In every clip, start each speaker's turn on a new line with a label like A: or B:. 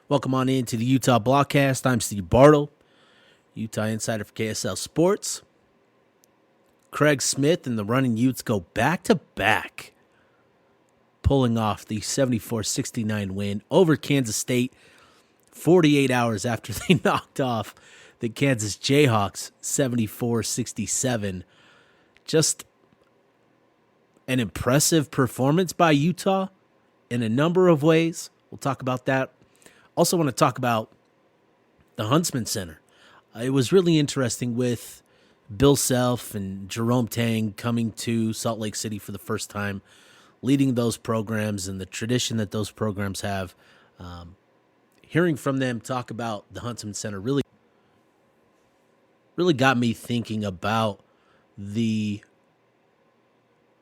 A: Welcome on into the Utah Blockcast. I'm Steve Bartle, Utah insider for KSL Sports. Craig Smith and the Running Utes go back-to-back, pulling off the 74-69 win over Kansas State 48 hours after they knocked off the Kansas Jayhawks 74-67. Just an impressive performance by Utah in a number of ways. We'll talk about that. Also want to talk about the Huntsman Center. It was really interesting with Bill Self and Jerome Tang coming to Salt Lake City for the first time, leading those programs and the tradition that those programs have. Hearing from them talk about the Huntsman Center really got me thinking about the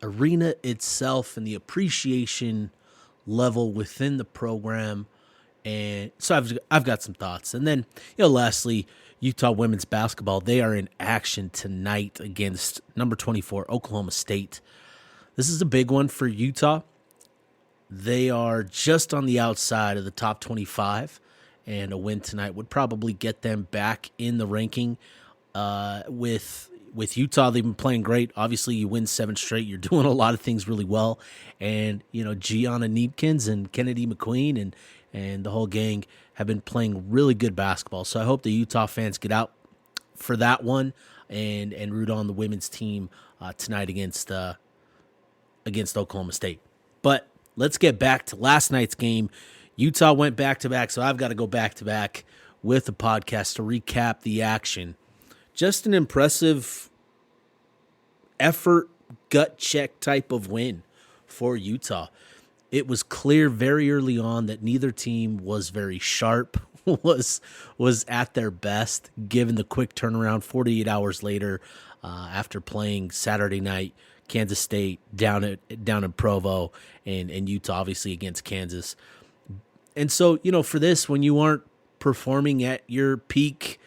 A: arena itself and the appreciation level within the program. And so I've got some thoughts. And then, lastly, Utah women's basketball. They are in action tonight against number 24, Oklahoma State. This is a big one for Utah. They are just on the outside of the top 25, and a win tonight would probably get them back in the ranking. With Utah, they've been playing great. Obviously, you win 7 straight. You're doing a lot of things really well. And, Gianna Neepkins and Kennedy McQueen and the whole gang have been playing really good basketball. So I hope the Utah fans get out for that one and root on the women's team tonight against Oklahoma State. But let's get back to last night's game. Utah went back-to-back, so I've got to go back-to-back with the podcast to recap the action. Just an impressive effort, gut check type of win for Utah. It was clear very early on that neither team was very sharp, was at their best, given the quick turnaround 48 hours later after playing Saturday night, Kansas State down in Provo, and Utah obviously against Kansas. And so, for this, when you aren't performing at your peak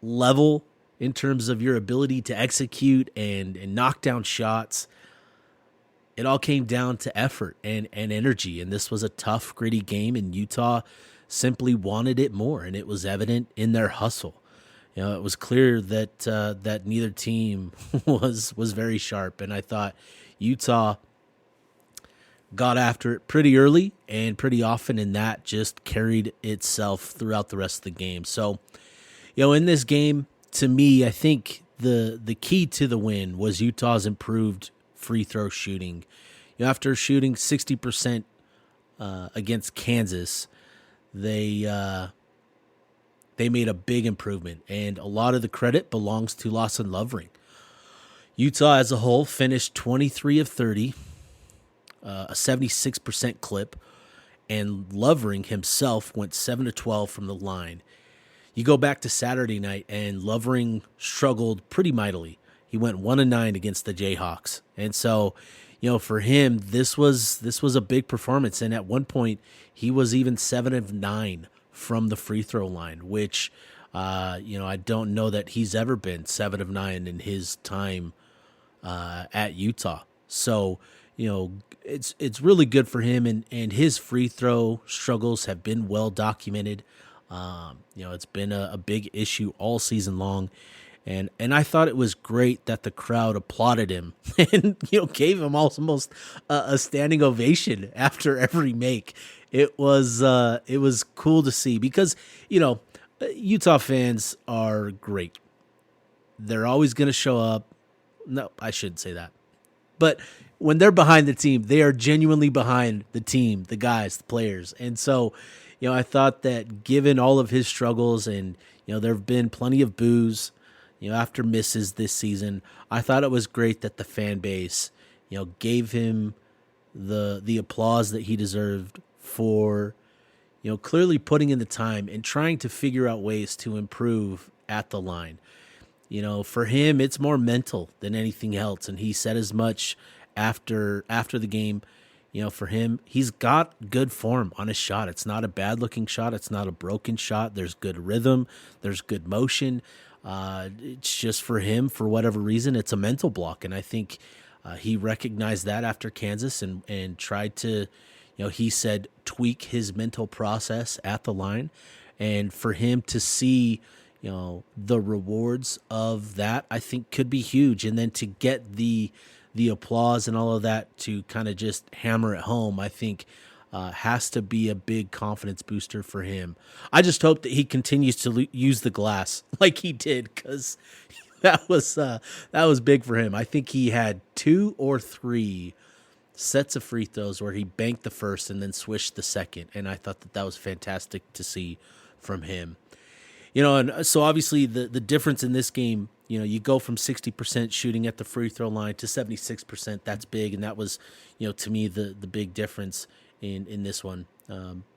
A: level in terms of your ability to execute and knock down shots, it all came down to effort and energy. And this was a tough, gritty game, and Utah simply wanted it more, and it was evident in their hustle. It was clear that that neither team was very sharp, and I thought Utah got after it pretty early and pretty often, and that just carried itself throughout the rest of the game. So, in this game, to me, I think the key to the win was Utah's improved free throw shooting. After shooting 60% against Kansas, they made a big improvement, and a lot of the credit belongs to Lawson Lovering. Utah as a whole finished 23 of 30, a 76% clip, and Lovering himself went 7 of 12 from the line. You go back to Saturday night, and Lovering struggled pretty mightily. He went 1 of 9 against the Jayhawks, and so, for him, this was a big performance. And at one point, he was even 7 of 9 from the free throw line, which, I don't know that he's ever been 7 of 9 in his time at Utah. So, it's really good for him, and his free throw struggles have been well documented. It's been a big issue all season long. And I thought it was great that the crowd applauded him and, gave him almost a standing ovation after every make. It was cool to see because, Utah fans are great. They're always going to show up. No, I shouldn't say that. But when they're behind the team, they are genuinely behind the team, the guys, the players. And so, I thought that given all of his struggles and, there have been plenty of boos, after misses this season, I thought it was great that the fan base, gave him the applause that he deserved for, clearly putting in the time and trying to figure out ways to improve at the line. For him, it's more mental than anything else, and he said as much after the game. For him, he's got good form on his shot. It's not a bad-looking shot. It's not a broken shot. There's good rhythm. There's good motion. It's just for him, for whatever reason, it's a mental block. And I think he recognized that after Kansas and tried to, he said tweak his mental process at the line, and for him to see, the rewards of that, I think could be huge. And then to get the applause and all of that to kind of just hammer it home, I think has to be a big confidence booster for him. I just hope that he continues to use the glass like he did, because that was big for him. I think he had 2 or 3 sets of free throws where he banked the first and then swished the second, and I thought that was fantastic to see from him. And so obviously the difference in this game, you go from 60% shooting at the free throw line to 76%. That's big, and that was, to me, the big difference in this one.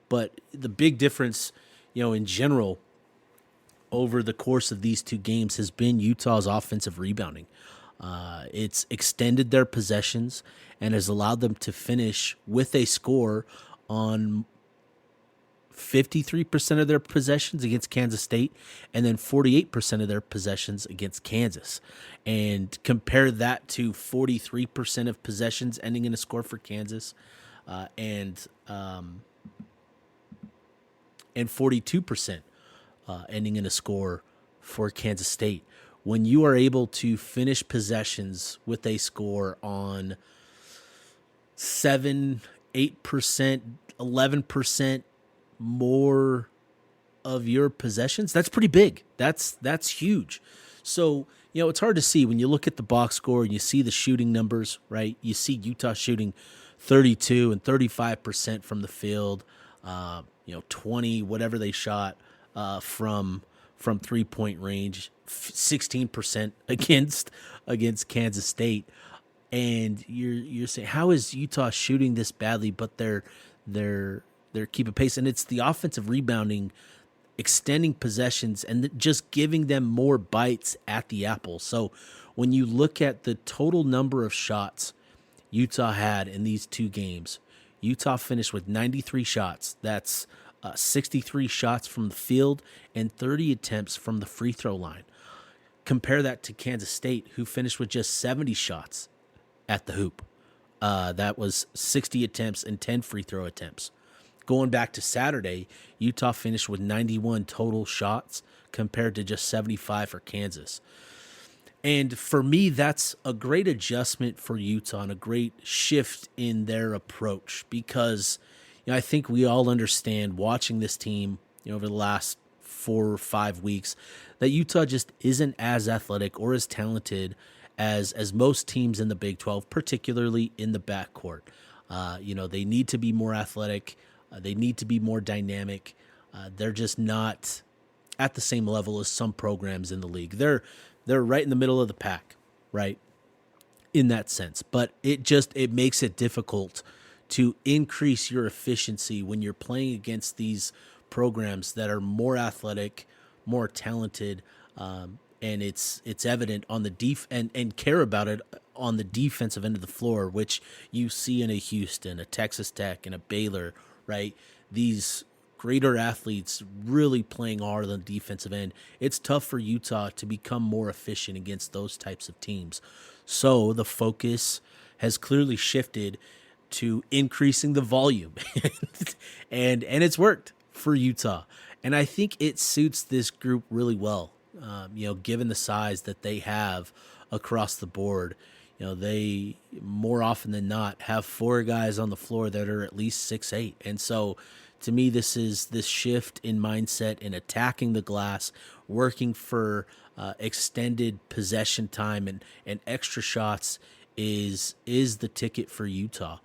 A: But the big difference, in general, over the course of these 2 games has been Utah's offensive rebounding. It's extended their possessions and has allowed them to finish with a score on 53% of their possessions against Kansas State, and then 48% of their possessions against Kansas. And compare that to 43% of possessions ending in a score for Kansas, and 42% ending in a score for Kansas State. When you are able to finish possessions with a score on 7, 8%, 11% more of your possessions, that's pretty big. That's huge. So, it's hard to see when you look at the box score and you see the shooting numbers, right? You see Utah shooting 32 and 35% from the field, 20, whatever they shot from 3-point range, 16% against Kansas State. And you're saying, how is Utah shooting this badly, but they're keeping pace? And it's the offensive rebounding, extending possessions, and just giving them more bites at the apple. So when you look at the total number of shots Utah had in these 2 games, Utah finished with 93 shots. That's 63 shots from the field and 30 attempts from the free throw line. Compare that to Kansas State, who finished with just 70 shots at the hoop. That was 60 attempts and 10 free throw attempts. Going back to Saturday, Utah finished with 91 total shots compared to just 75 for Kansas. And for me, that's a great adjustment for Utah and a great shift in their approach, because I think we all understand, watching this team over the last 4 or 5 weeks, that Utah just isn't as athletic or as talented as most teams in the Big 12, particularly in the backcourt. They need to be more athletic. They need to be more dynamic. They're just not at the same level as some programs in the league. They're right in the middle of the pack, right, in that sense. But it makes it difficult to increase your efficiency when you're playing against these programs that are more athletic, more talented, and it's evident on the and care about it on the defensive end of the floor, which you see in a Houston, a Texas Tech, and a Baylor, right? These greater athletes really playing hard on the defensive end. It's tough for Utah to become more efficient against those types of teams. So the focus has clearly shifted to increasing the volume, and it's worked for Utah. And I think it suits this group really well, given the size that they have across the board. They more often than not have 4 guys on the floor that are at least 6'8". And so to me, this shift in mindset in attacking the glass, working for extended possession time and extra shots is the ticket for Utah.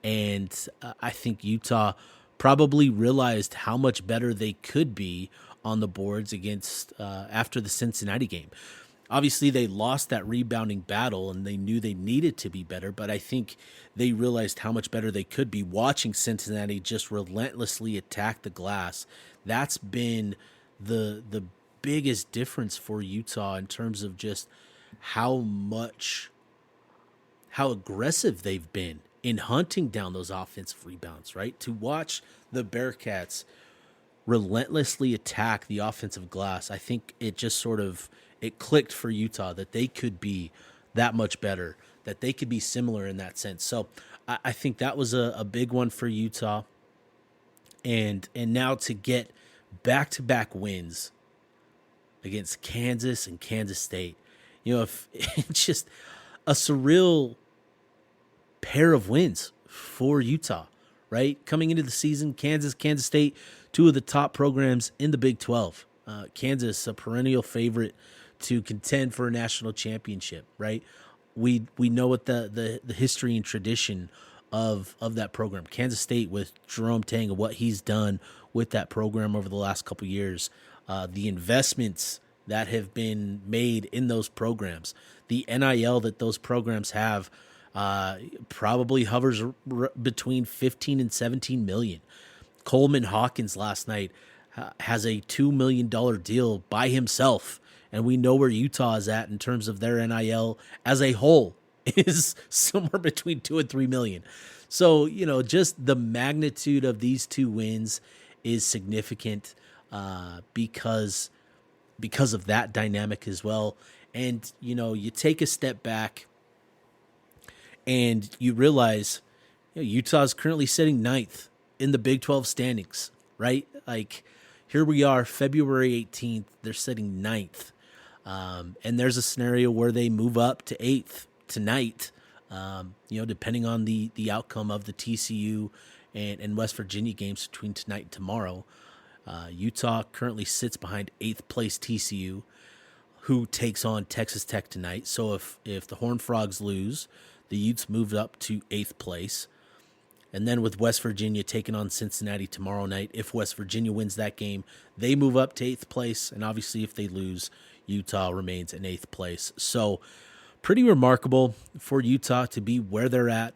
A: And I think Utah probably realized how much better they could be on the boards against after the Cincinnati game. Obviously, they lost that rebounding battle, and they knew they needed to be better, but I think they realized how much better they could be watching Cincinnati just relentlessly attack the glass. That's been the biggest difference for Utah in terms of just how aggressive they've been in hunting down those offensive rebounds, right? To watch the Bearcats relentlessly attack the offensive glass, I think it just it clicked for Utah that they could be that much better, that they could be similar in that sense. So I think that was a big one for Utah. And now to get back-to-back wins against Kansas and Kansas State, if it's just a surreal pair of wins for Utah, right? Coming into the season, Kansas State, two of the top programs in the Big 12. Kansas, a perennial favorite to contend for a national championship, right? We know what the history and tradition of that program. Kansas State with Jerome Tang and what he's done with that program over the last couple of years, the investments that have been made in those programs, the NIL that those programs have, probably hovers between 15 and 17 million. Coleman Hawkins last night has a $2 million deal by himself. And we know where Utah is at in terms of their NIL as a whole is somewhere between 2 and 3 million. So, just the magnitude of these two wins is significant because of that dynamic as well. And, you take a step back and you realize Utah is currently sitting ninth in the Big 12 standings, right? Like, here we are, February 18th, they're sitting ninth. And there's a scenario where they move up to eighth tonight, depending on the outcome of the TCU and West Virginia games between tonight and tomorrow. Utah currently sits behind eighth place TCU, who takes on Texas Tech tonight. So if the Horned Frogs lose, the Utes moved up to eighth place. And then with West Virginia taking on Cincinnati tomorrow night, if West Virginia wins that game, they move up to eighth place. And obviously if they lose, Utah remains in eighth place. So pretty remarkable for Utah to be where they're at,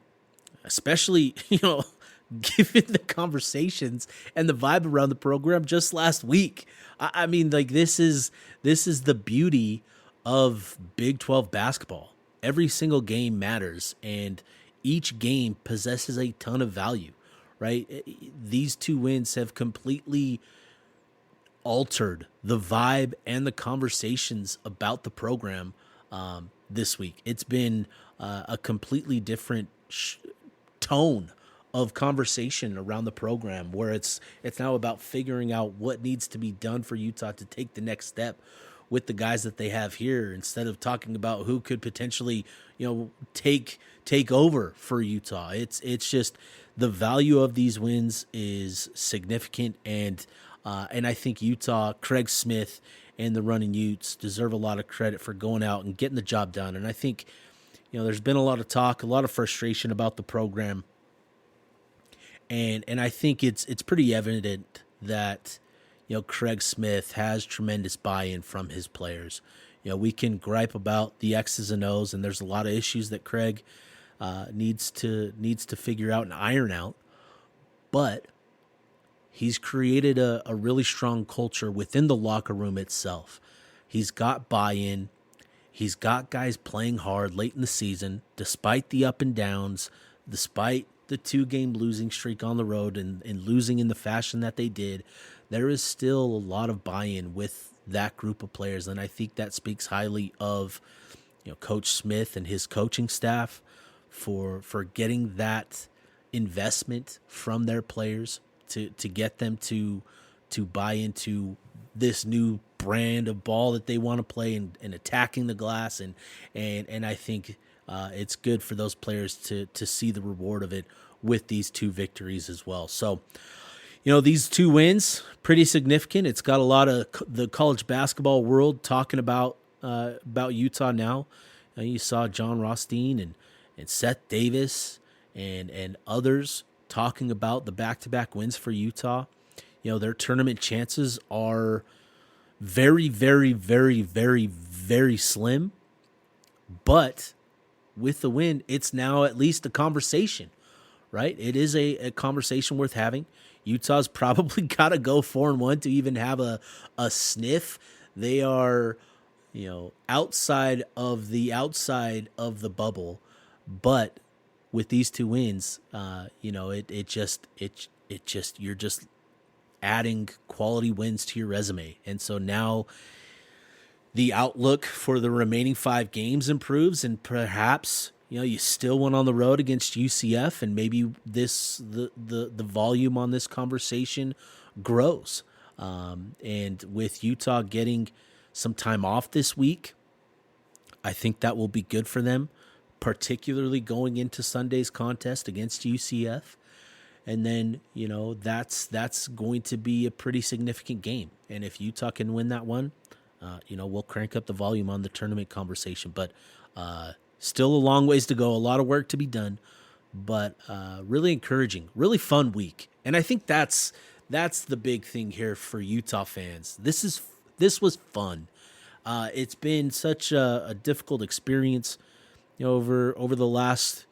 A: especially, given the conversations and the vibe around the program just last week. I mean, this is the beauty of Big 12 basketball. Every single game matters, and each game possesses a ton of value, right? These two wins have completely altered the vibe and the conversations about the program this week. It's been a completely different tone of conversation around the program, where it's now about figuring out what needs to be done for Utah to take the next step with the guys that they have here, instead of talking about who could potentially, take over for Utah. It's just the value of these wins is significant, and I think Utah, Craig Smith, and the running Utes deserve a lot of credit for going out and getting the job done. And I think, there's been a lot of talk, a lot of frustration about the program, and I think it's pretty evident that Craig Smith has tremendous buy-in from his players. We can gripe about the X's and O's, and there's a lot of issues that Craig needs to figure out and iron out, but he's created a really strong culture within the locker room itself. He's got buy-in. He's got guys playing hard late in the season, despite the up and downs, despite the 2-game losing streak on the road and losing in the fashion that they did. There is still a lot of buy-in with that group of players, and I think that speaks highly of Coach Smith and his coaching staff for getting that investment from their players to get them to buy into this new brand of ball that they want to play and attacking the glass, and I think it's good for those players to see the reward of it with these two victories as well. So, these two wins, pretty significant. It's got a lot of the college basketball world talking about Utah now. You saw John Rothstein and Seth Davis and others talking about the back-to-back wins for Utah. Their tournament chances are very, very, very, very, very slim. But with the win, it's now at least a conversation, right? It is a conversation worth having. Utah's probably got to go 4-1 to even have a sniff. They are, outside of the bubble, but with these two wins, it just you're just adding quality wins to your resume, and so now the outlook for the remaining 5 games improves, and perhaps You still went on the road against UCF, and maybe the volume on this conversation grows. And with Utah getting some time off this week, I think that will be good for them, particularly going into Sunday's contest against UCF. And then, that's going to be a pretty significant game. And if Utah can win that one, we'll crank up the volume on the tournament conversation. But still a long ways to go, a lot of work to be done, but really encouraging, really fun week. And I think that's the big thing here for Utah fans. This was fun. It's been such a difficult experience, over the last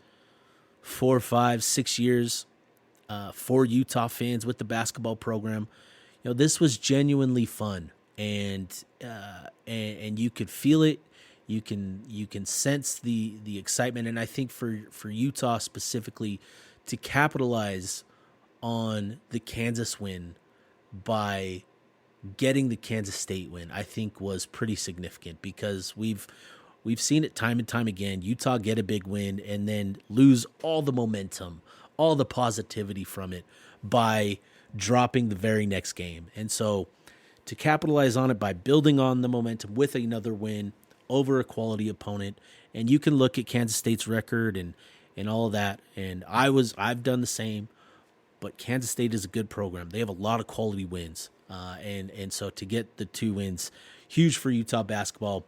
A: 4, 5, 6 years. For Utah fans with the basketball program, this was genuinely fun, and you could feel it. You can sense the excitement, and I think for Utah specifically to capitalize on the Kansas win by getting the Kansas State win, I think was pretty significant, because we've seen it time and time again. Utah get a big win and then lose all the momentum, all the positivity from it by dropping the very next game. And so to capitalize on it by building on the momentum with another win over a quality opponent, and you can look at Kansas State's record and all of that, and I've done the same, but Kansas State is a good program. They have a lot of quality wins, and so to get the 2 wins, huge for Utah basketball,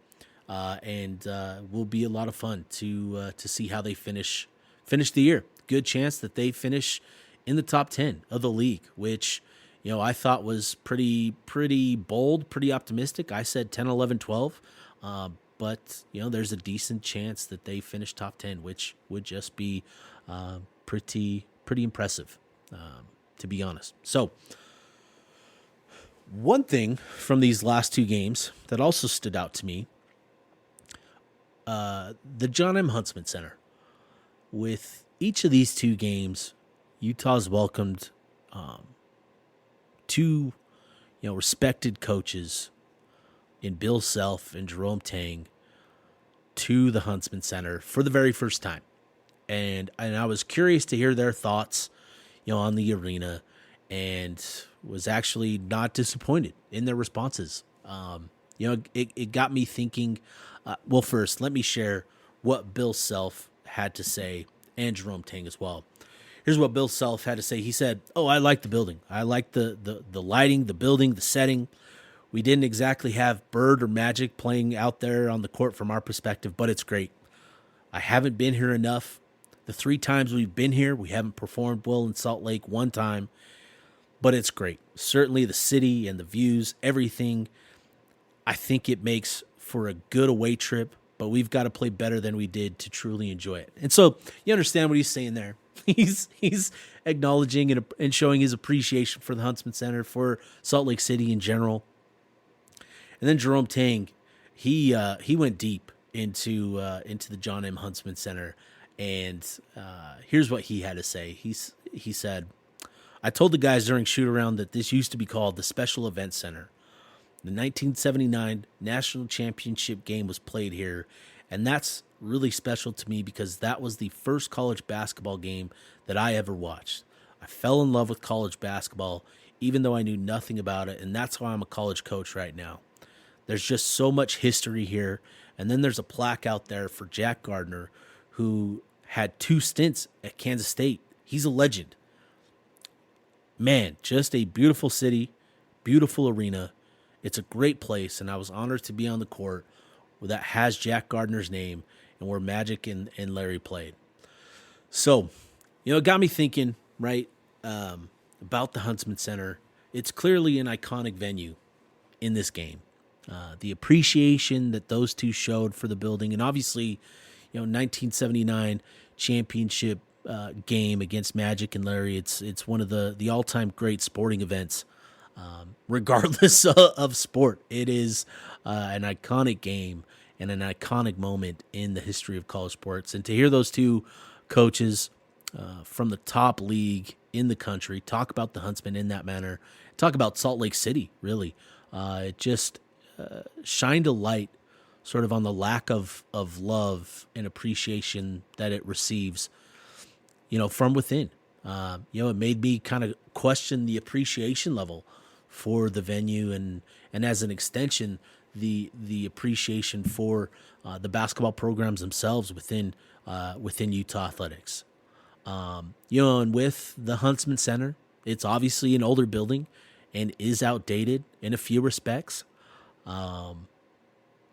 A: and will be a lot of fun to see how they finish the year. Good chance that they finish in the top 10 of the league, which, I thought was pretty bold, pretty optimistic. I said 10, 11, 12. But, there's a decent chance that they finish top 10, which would just be pretty impressive, to be honest. So one thing from these last 2 games that also stood out to me, the Jon M Huntsman Center. With each of these 2 games, Utah's welcomed 2, respected coaches in Bill Self and Jerome Tang to the Huntsman Center for the very first time. And I was curious to hear their thoughts, on the arena, and was actually not disappointed in their responses. It got me thinking. Well, first, let me share what Bill Self had to say, and Jerome Tang as well. Here's what Bill Self had to say. He said, I like the building. I like the lighting, the building, the setting. We didn't exactly have Bird or Magic playing out there on the court from our perspective, but it's great. I haven't been here enough. The 3 times we've been here, we haven't performed well in Salt Lake 1 time, but it's great. Certainly the city and the views, everything, I think it makes for a good away trip, but we've got to play better than we did to truly enjoy it. And so you understand what he's saying there. He's acknowledging and showing his appreciation for the Huntsman Center, for Salt Lake City in general. And then Jerome Tang, he went deep into the Jon M Huntsman Center, and here's what he had to say. He said, "I told the guys during shoot around that this used to be called the Special Events Center. The 1979 National Championship game was played here, and that's really special to me because that was the first college basketball game that I ever watched. I fell in love with college basketball, even though I knew nothing about it, and that's why I'm a college coach right now. There's just so much history here, and then there's a plaque out there for Jack Gardner, who had 2 stints at Kansas State. He's a legend. Man, just a beautiful city, beautiful arena. It's a great place, and I was honored to be on the court that has Jack Gardner's name and where Magic and Larry played." So, it got me thinking, right, about the Huntsman Center. It's clearly an iconic venue in this game. The appreciation that those 2 showed for the building, and obviously, 1979 championship game against Magic and Larry. It's one of the all-time great sporting events. Regardless of sport, it is an iconic game and an iconic moment in the history of college sports. And to hear those 2 coaches from the top league in the country talk about the Huntsman in that manner, talk about Salt Lake City, really, it just shined a light sort of on the lack of love and appreciation that it receives, from within. It made me kind of question the appreciation level for the venue, and as an extension, the appreciation for the basketball programs themselves within Utah athletics. And with the Huntsman Center, it's obviously an older building and is outdated in a few respects.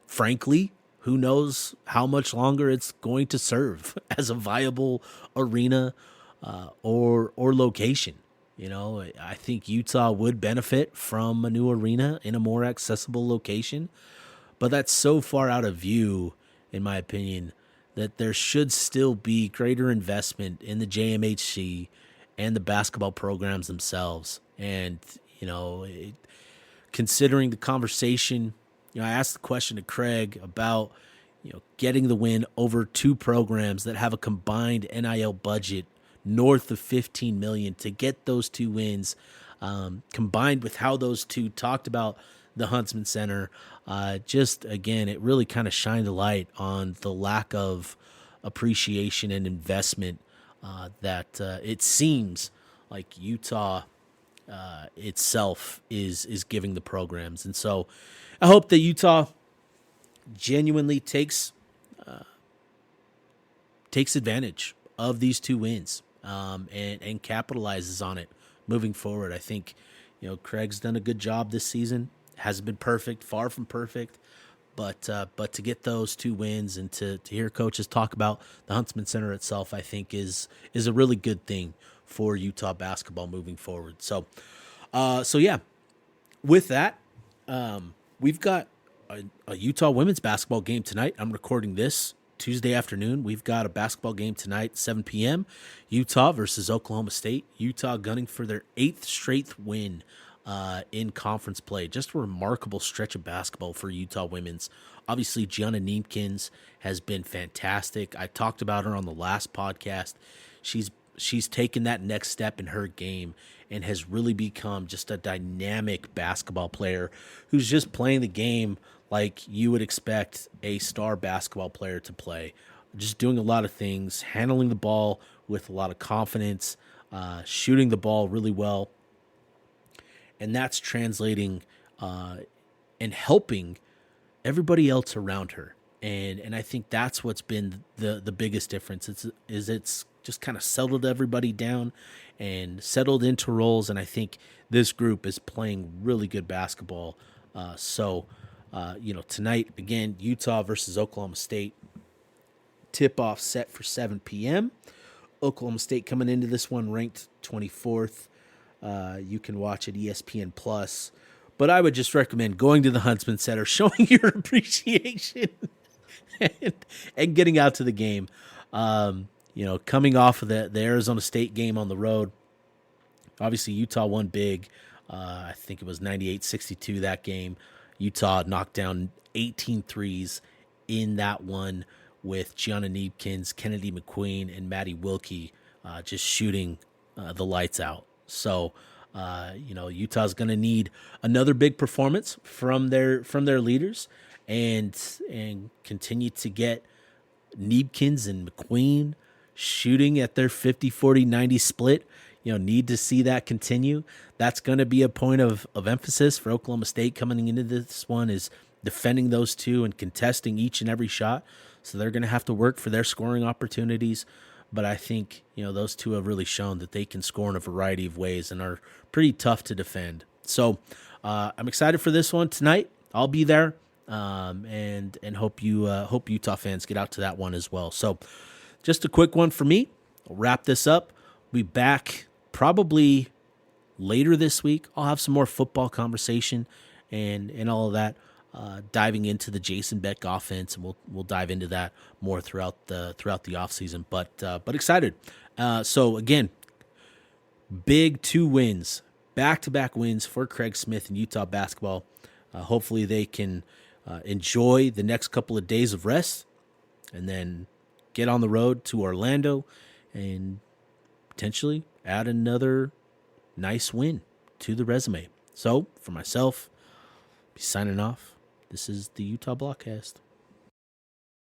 A: Frankly, who knows how much longer it's going to serve as a viable arena or location. I think Utah would benefit from a new arena in a more accessible location, but that's so far out of view, in my opinion, that there should still be greater investment in the JMHC and the basketball programs themselves. And, considering the conversation, I asked the question to Craig about, getting the win over two programs that have a combined NIL budget north of $15 million to get those two wins, combined with how those two talked about the Huntsman Center. Just again, it really kind of shined a light on the lack of appreciation and investment that it seems like Utah itself is giving the programs. And so I hope that Utah genuinely takes advantage of these two wins and capitalizes on it moving forward. I think, Craig's done a good job this season. Hasn't been perfect, far from perfect, but to get those two wins and to hear coaches talk about the Huntsman Center itself, I think is a really good thing for Utah basketball moving forward. So yeah, with that, we've got a Utah women's basketball game tonight. I'm recording this Tuesday afternoon. We've got a basketball game tonight, 7 p.m. Utah versus Oklahoma State. Utah gunning for their 8th straight win in conference play. Just a remarkable stretch of basketball for Utah women's. Obviously, Jon M has been fantastic. I talked about her on the last podcast. She's taken that next step in her game and has really become just a dynamic basketball player who's just playing the game like you would expect a star basketball player to play. Just doing a lot of things, handling the ball with a lot of confidence, shooting the ball really well. And that's translating and helping everybody else around her. And I think that's what's been the biggest difference. It's just kind of settled everybody down and settled into roles. And I think this group is playing really good basketball. Tonight, again, Utah versus Oklahoma State. Tip-off set for 7 p.m. Oklahoma State coming into this one ranked 24th. You can watch at ESPN Plus. But I would just recommend going to the Huntsman Center, showing your appreciation, and getting out to the game. Coming off of the Arizona State game on the road, obviously Utah won big. I think it was 98-62 that game. Utah knocked down 18 threes in that one with Gianna Neebkins, Kennedy McQueen, and Maddie Wilkie just shooting the lights out. So, Utah's going to need another big performance from their leaders and continue to get Neebkins and McQueen shooting at their 50-40-90 split. Need to see that continue. That's going to be a point of emphasis for Oklahoma State coming into this one, is defending those two and contesting each and every shot. So they're going to have to work for their scoring opportunities. But I think, those two have really shown that they can score in a variety of ways and are pretty tough to defend. So I'm excited for this one tonight. I'll be there and hope Utah fans get out to that one as well. So just a quick one for me. I'll wrap this up. We'll be back probably later this week. I'll have some more football conversation and all of that, diving into the Jason Beck offense, and we'll dive into that more throughout the offseason. But excited. So again, big 2 wins, back-to-back wins for Craig Smith and Utah basketball. Hopefully they can enjoy the next couple of days of rest and then get on the road to Orlando and potentially add another nice win to the resume. So for myself, be signing off. This is the Utah Blockcast.